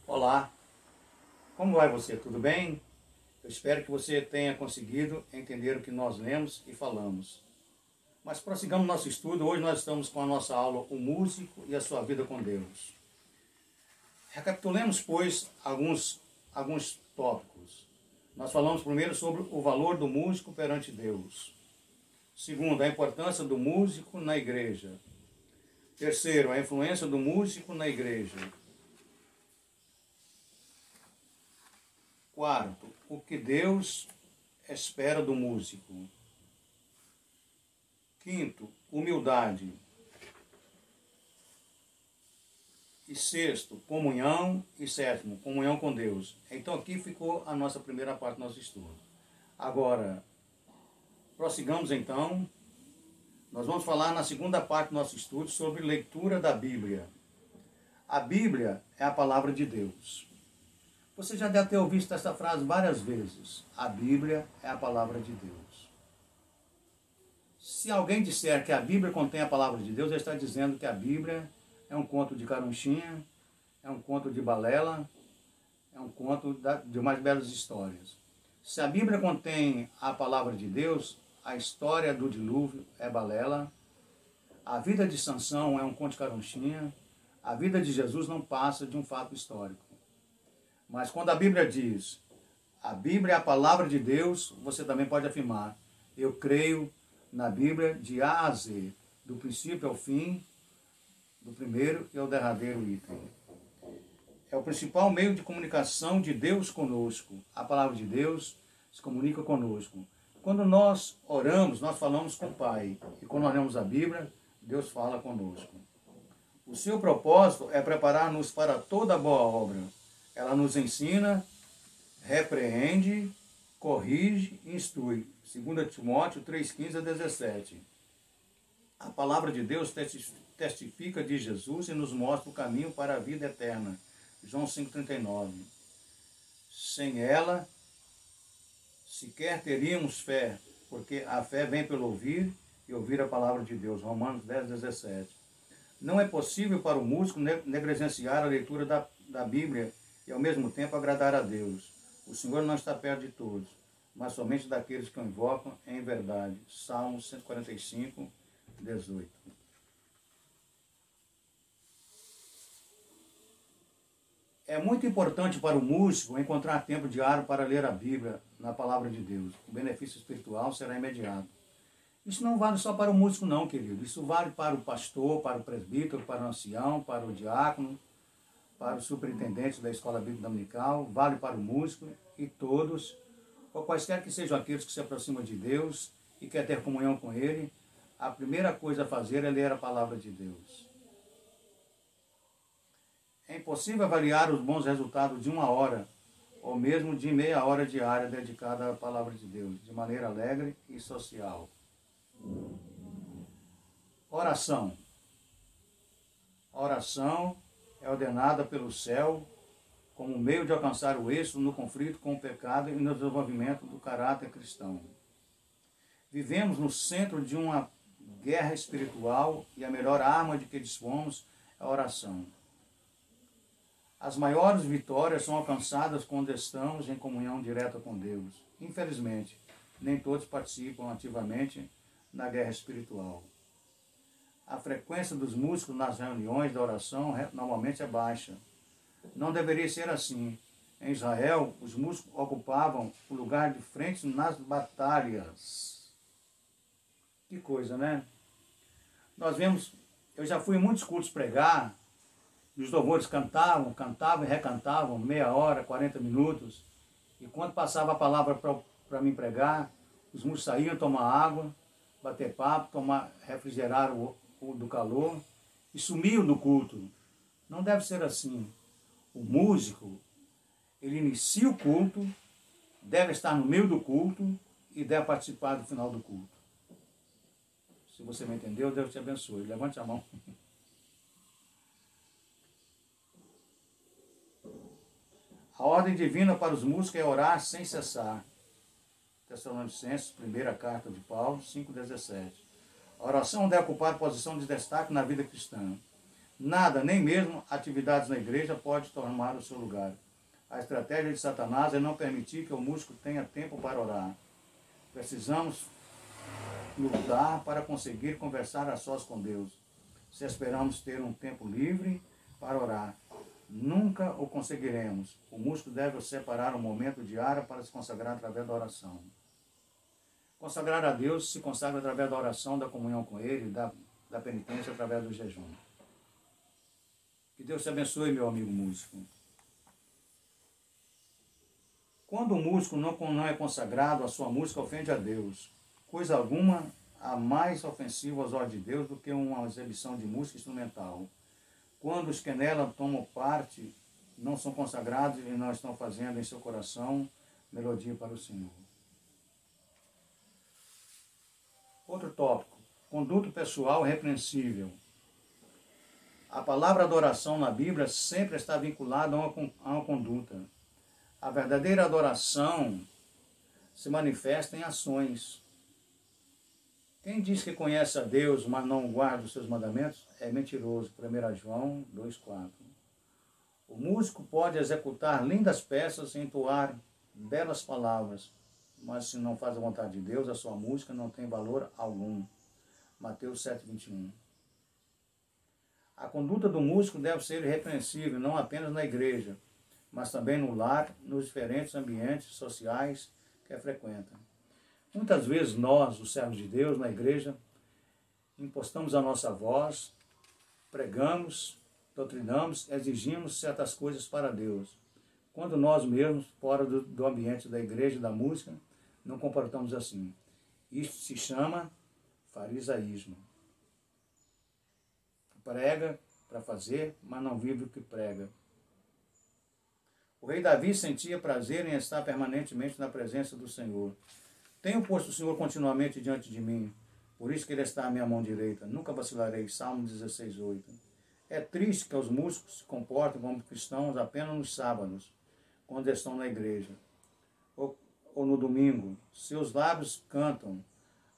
Olá, como vai você? Tudo bem? Eu espero que você tenha conseguido entender o que nós lemos e falamos. Mas prossigamos nosso estudo. Hoje nós estamos com a nossa aula O Músico e a Sua Vida com Deus. Recapitulemos, pois, alguns tópicos. Nós falamos primeiro sobre o valor do músico perante Deus. Segundo, a importância do músico na igreja. Terceiro, a influência do músico na igreja. Quarto, o que Deus espera do músico. Quinto, humildade. E sexto, comunhão. E sétimo, comunhão com Deus. Então aqui ficou a nossa primeira parte do nosso estudo. Agora, prossigamos então. Nós vamos falar na segunda parte do nosso estudo sobre leitura da Bíblia. A Bíblia é a palavra de Deus. Você já deve ter ouvido essa frase várias vezes. A Bíblia é a palavra de Deus. Se alguém disser que a Bíblia contém a palavra de Deus, ele está dizendo que a Bíblia é um conto de carunchinha, é um conto de balela, é um conto de mais belas histórias. Se a Bíblia contém a palavra de Deus, a história do dilúvio é balela, a vida de Sansão é um conto de carunchinha, a vida de Jesus não passa de um fato histórico. Mas quando a Bíblia diz, a Bíblia é a palavra de Deus, você também pode afirmar, eu creio na Bíblia de A a Z, do princípio ao fim, do primeiro e ao derradeiro item. É o principal meio de comunicação de Deus conosco. A palavra de Deus se comunica conosco. Quando nós oramos, nós falamos com o Pai. E quando nós lemos a Bíblia, Deus fala conosco. O seu propósito é preparar-nos para toda boa obra. Ela nos ensina, repreende, corrige e instrui. 2 Timóteo 3:15 a 17. A palavra de Deus testifica de Jesus e nos mostra o caminho para a vida eterna. João 5:39. Sem ela, sequer teríamos fé, porque a fé vem pelo ouvir e ouvir a palavra de Deus. Romanos 10:17. Não é possível para o músico negligenciar a leitura da Bíblia e ao mesmo tempo agradar a Deus. O Senhor não está perto de todos, mas somente daqueles que o invocam em verdade. Salmos 145:18. É muito importante para o músico encontrar tempo diário para ler a Bíblia na palavra de Deus. O benefício espiritual será imediato. Isso não vale só para o músico não, querido. Isso vale para o pastor, para o presbítero, para o ancião, para o diácono, para o superintendente da escola bíblica dominical, vale para o músico e todos, ou quaisquer que sejam aqueles que se aproximam de Deus e quer ter comunhão com Ele, a primeira coisa a fazer é ler a palavra de Deus. É impossível avaliar os bons resultados de 1 hora, ou mesmo de meia hora diária dedicada à palavra de Deus, de maneira alegre e social. Oração. A oração é ordenada pelo céu como meio de alcançar o êxito no conflito com o pecado e no desenvolvimento do caráter cristão. Vivemos no centro de uma guerra espiritual e a melhor arma de que dispomos é a oração. As maiores vitórias são alcançadas quando estamos em comunhão direta com Deus. Infelizmente, nem todos participam ativamente na guerra espiritual. A frequência dos músicos nas reuniões da oração normalmente é baixa. Não deveria ser assim. Em Israel, os músicos ocupavam o lugar de frente nas batalhas. Que coisa, né? Nós vemos, eu já fui em muitos cultos pregar, e os louvores cantavam e recantavam, meia hora, 40 minutos. E quando passava a palavra para mim pregar, os músicos saíam tomar água, bater papo, refrigerar do calor e sumiu do culto. Não deve ser assim. O músico, ele inicia o culto, deve estar no meio do culto e deve participar do final do culto. Se você me entendeu, Deus te abençoe. Levante a mão. A ordem divina para os músicos é orar sem cessar. Tessalonicenses, primeira carta de Paulo, 5:17. A oração deve ocupar posição de destaque na vida cristã. Nada, nem mesmo atividades na igreja, pode tomar o seu lugar. A estratégia de Satanás é não permitir que o músico tenha tempo para orar. Precisamos lutar para conseguir conversar a sós com Deus. Se esperamos ter um tempo livre para orar, nunca o conseguiremos. O músico deve separar um momento diário para se consagrar através da oração. Consagrar a Deus se consagra através da oração, da comunhão com Ele, da penitência através do jejum. Que Deus te abençoe, meu amigo músico. Quando o músico não é consagrado, a sua música ofende a Deus. Coisa alguma há mais ofensivo aos olhos de Deus do que uma exibição de música instrumental. Quando os que nela tomam parte não são consagrados e não estão fazendo em seu coração melodia para o Senhor. Outro tópico, conduta pessoal repreensível. A palavra adoração na Bíblia sempre está vinculada a uma conduta. A verdadeira adoração se manifesta em ações. Quem diz que conhece a Deus, mas não guarda os seus mandamentos, é mentiroso. 1 João 2,4. O músico pode executar lindas peças e entoar belas palavras, mas se não faz a vontade de Deus, a sua música não tem valor algum. Mateus 7,21. A conduta do músico deve ser irrepreensível, não apenas na igreja, mas também no lar, nos diferentes ambientes sociais que frequenta. Muitas vezes nós, os servos de Deus, na igreja, impostamos a nossa voz, pregamos, doutrinamos, exigimos certas coisas para Deus. Quando nós mesmos, fora do ambiente da igreja e da música, não comportamos assim. Isto se chama farisaísmo. Prega para fazer, mas não vive o que prega. O rei Davi sentia prazer em estar permanentemente na presença do Senhor. Tenho posto o Senhor continuamente diante de mim, por isso que Ele está à minha mão direita. Nunca vacilarei. Salmo 16,8. É triste que os músicos se comportem como cristãos apenas nos sábados, quando estão na igreja, ou no domingo. Seus lábios cantam,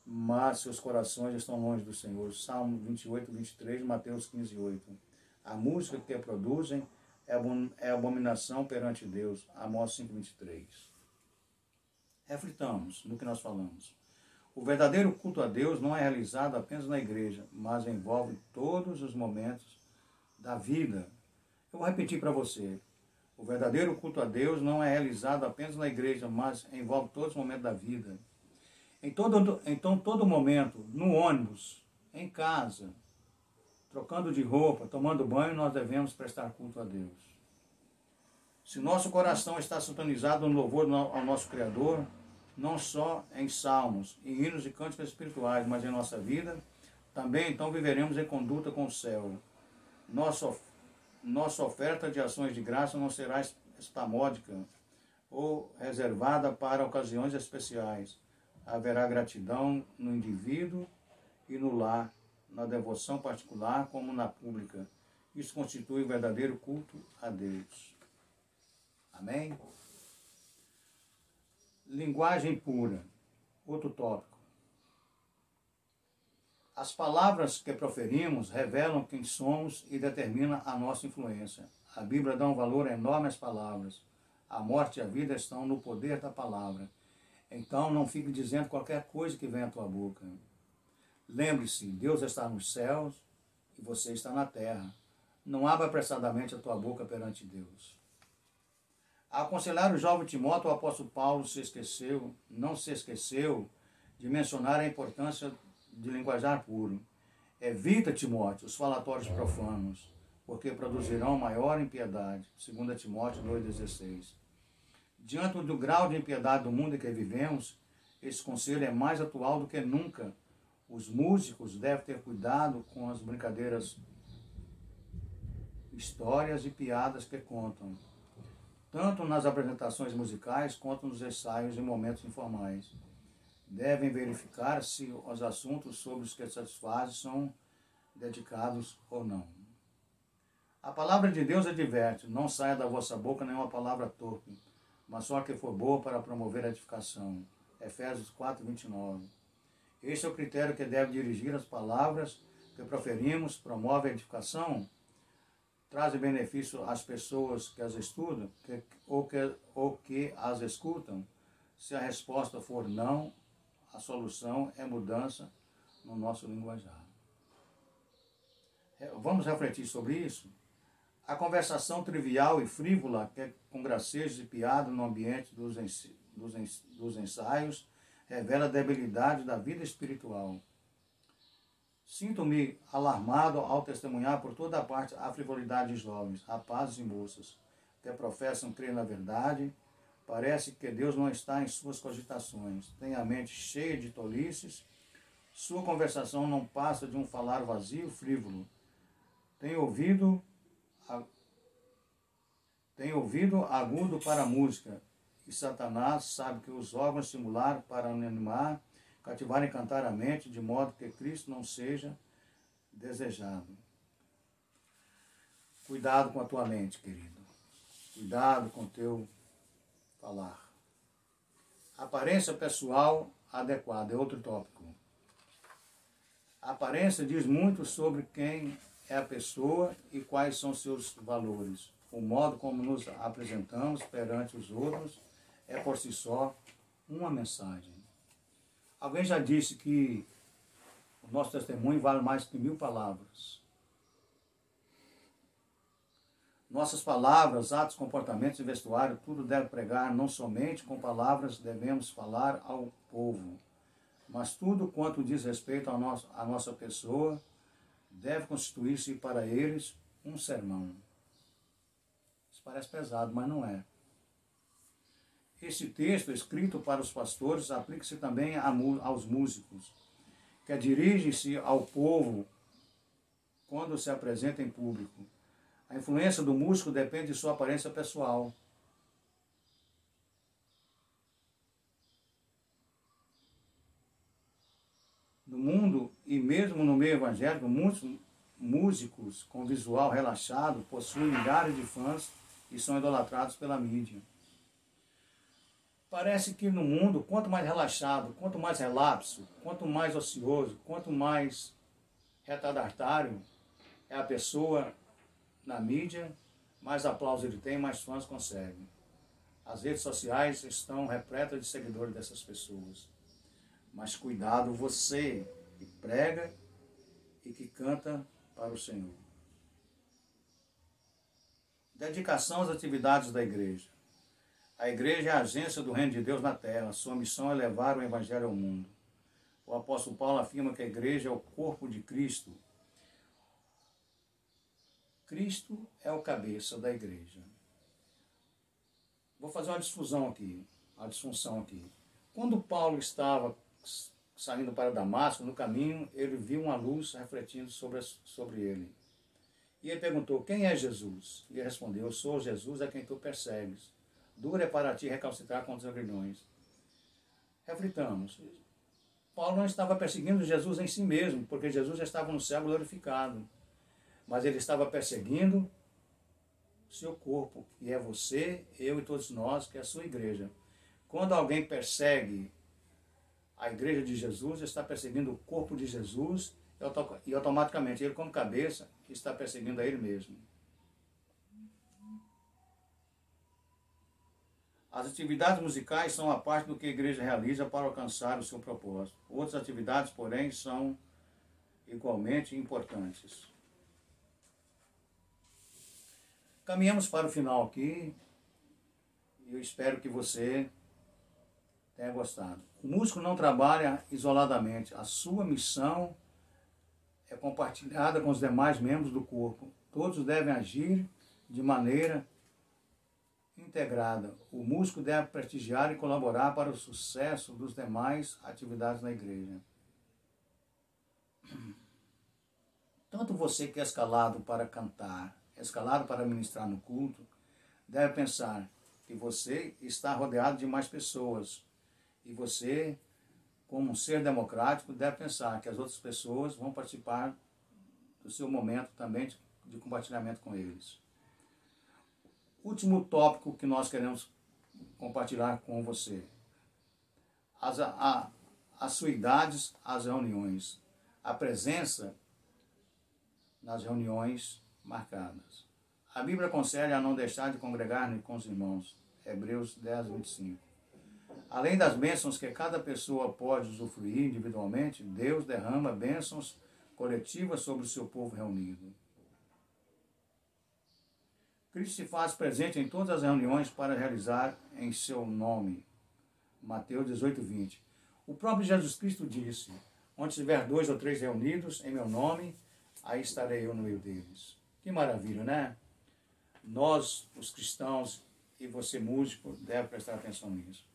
mas seus corações estão longe do Senhor. Salmo 28:23, Mateus 15:8. A música que produzem é abominação perante Deus. Amós 5:23. Reflitamos no que nós falamos. O verdadeiro culto a Deus não é realizado apenas na igreja, mas envolve todos os momentos da vida. Eu vou repetir para você. O verdadeiro culto a Deus não é realizado apenas na igreja, mas envolve todos os momentos da vida. Então, todo momento, no ônibus, em casa, trocando de roupa, tomando banho, nós devemos prestar culto a Deus. Se nosso coração está sintonizado no louvor ao nosso Criador, não só em salmos, em hinos e cânticos espirituais, mas em nossa vida, também então viveremos em conduta com o céu. Nossa oferta de ações de graça não será espamódica ou reservada para ocasiões especiais. Haverá gratidão no indivíduo e no lar, na devoção particular como na pública. Isso constitui o verdadeiro culto a Deus. Amém? Linguagem pura. Outro tópico. As palavras que proferimos revelam quem somos e determinam a nossa influência. A Bíblia dá um valor enorme às palavras. A morte e a vida estão no poder da palavra. Então não fique dizendo qualquer coisa que venha à tua boca. Lembre-se, Deus está nos céus e você está na terra. Não abra apressadamente a tua boca perante Deus. Ao aconselhar o jovem Timóteo, o apóstolo Paulo não se esqueceu de mencionar a importância de linguajar puro. Evita, Timóteo, os falatórios profanos, porque produzirão maior impiedade. 2 Timóteo 2,16. Diante do grau de impiedade do mundo em que vivemos, esse conselho é mais atual do que nunca. Os músicos devem ter cuidado com as brincadeiras, histórias e piadas que contam, tanto nas apresentações musicais quanto nos ensaios e momentos informais. Devem verificar se os assuntos sobre os que satisfazem são dedicados ou não. A palavra de Deus adverte: não saia da vossa boca nenhuma palavra torpe, mas só a que for boa para promover a edificação. Efésios 4:29. Este é o critério que deve dirigir as palavras que proferimos. Promove a edificação? trazem benefício às pessoas que as estudam ou que as escutam? Se a resposta for não, a solução é mudança no nosso linguajar. Vamos refletir sobre isso? A conversação trivial e frívola, que é com gracejos e piadas no ambiente dos ensaios, revela a debilidade da vida espiritual. Sinto-me alarmado ao testemunhar por toda parte a frivolidade de jovens, rapazes e moças, que professam crer na verdade. Parece que Deus não está em suas cogitações, tem a mente cheia de tolices, sua conversação não passa de um falar vazio, frívolo. Tem ouvido agudo para a música, e Satanás sabe que os órgãos simularam para animar, cativar e encantar a mente, de modo que Cristo não seja desejado. Cuidado com a tua mente, querido. Cuidado com o teu falar. Aparência pessoal adequada é outro tópico. A aparência diz muito sobre quem é a pessoa e quais são seus valores. O modo como nos apresentamos perante os outros é por si só uma mensagem. Alguém já disse que o nosso testemunho vale mais que 1000 palavras. Nossas palavras, atos, comportamentos e vestuário, tudo deve pregar, não somente com palavras devemos falar ao povo, mas tudo quanto diz respeito à nossa pessoa deve constituir-se para eles um sermão. Isso parece pesado, mas não é. Esse texto, escrito para os pastores, aplica-se também aos músicos, que dirigem-se ao povo quando se apresenta em público. A influência do músico depende de sua aparência pessoal. No mundo e mesmo no meio evangélico, muitos músicos com visual relaxado possuem milhares de fãs e são idolatrados pela mídia. Parece que no mundo, quanto mais relaxado, quanto mais relapso, quanto mais ocioso, quanto mais retardatário é a pessoa na mídia, mais aplauso ele tem, mais fãs consegue. As redes sociais estão repletas de seguidores dessas pessoas. Mas cuidado você que prega e que canta para o Senhor. Dedicação às atividades da igreja. A igreja é a agência do reino de Deus na terra. Sua missão é levar o evangelho ao mundo. O apóstolo Paulo afirma que a igreja é o corpo de Cristo. Cristo é o cabeça da igreja. Vou fazer uma disfunção aqui. Quando Paulo estava saindo para Damasco, no caminho, ele viu uma luz refletindo sobre ele. E ele perguntou, quem é Jesus? E ele respondeu, eu sou Jesus a quem tu persegues. Duro é para ti recalcitrar contra os grilhões. Reflitamos. Paulo não estava perseguindo Jesus em si mesmo, porque Jesus já estava no céu glorificado. Mas ele estava perseguindo seu corpo, que é você, eu e todos nós, que é a sua igreja. Quando alguém persegue a igreja de Jesus, está perseguindo o corpo de Jesus e automaticamente ele, como cabeça, está perseguindo a ele mesmo. As atividades musicais são a parte do que a igreja realiza para alcançar o seu propósito. Outras atividades, porém, são igualmente importantes. Caminhamos para o final aqui e eu espero que você tenha gostado. O músico não trabalha isoladamente. A sua missão é compartilhada com os demais membros do corpo. Todos devem agir de maneira integrada. O músico deve prestigiar e colaborar para o sucesso dos demais atividades na igreja. Tanto você que é escalado para cantar, escalado para ministrar no culto, deve pensar que você está rodeado de mais pessoas. E você, como um ser democrático, deve pensar que as outras pessoas vão participar do seu momento também de compartilhamento com eles. Último tópico que nós queremos compartilhar com você. As suidades às reuniões. A presença nas reuniões marcadas. A Bíblia aconselha a não deixar de congregar com os irmãos. Hebreus 10, 25. Além das bênçãos que cada pessoa pode usufruir individualmente, Deus derrama bênçãos coletivas sobre o seu povo reunido. Cristo se faz presente em todas as reuniões para realizar em seu nome. Mateus 18, 20. O próprio Jesus Cristo disse: onde estiver 2 ou 3 reunidos em meu nome, aí estarei eu no meio deles. Que maravilha, né? Nós, os cristãos, e você, músico, deve prestar atenção nisso.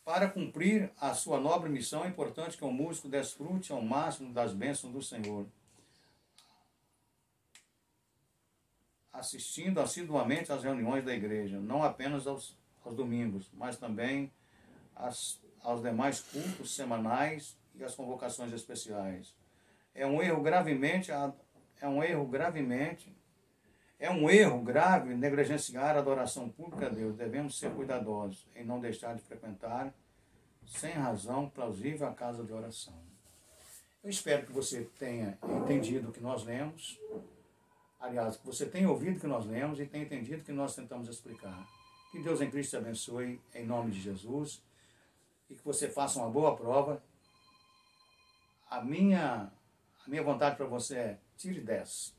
Para cumprir a sua nobre missão, é importante que o músico desfrute ao máximo das bênçãos do Senhor, assistindo assiduamente às reuniões da igreja, não apenas aos domingos, mas também aos demais cultos semanais e às convocações especiais. É um erro grave negligenciar a adoração pública a Deus. Devemos ser cuidadosos em não deixar de frequentar, sem razão plausível, a casa de oração. Eu espero que você tenha entendido o que nós lemos. Aliás, que você tenha ouvido o que nós lemos e tenha entendido o que nós tentamos explicar. Que Deus em Cristo te abençoe, em nome de Jesus, e que você faça uma boa prova. A minha vontade para você é: tire 10.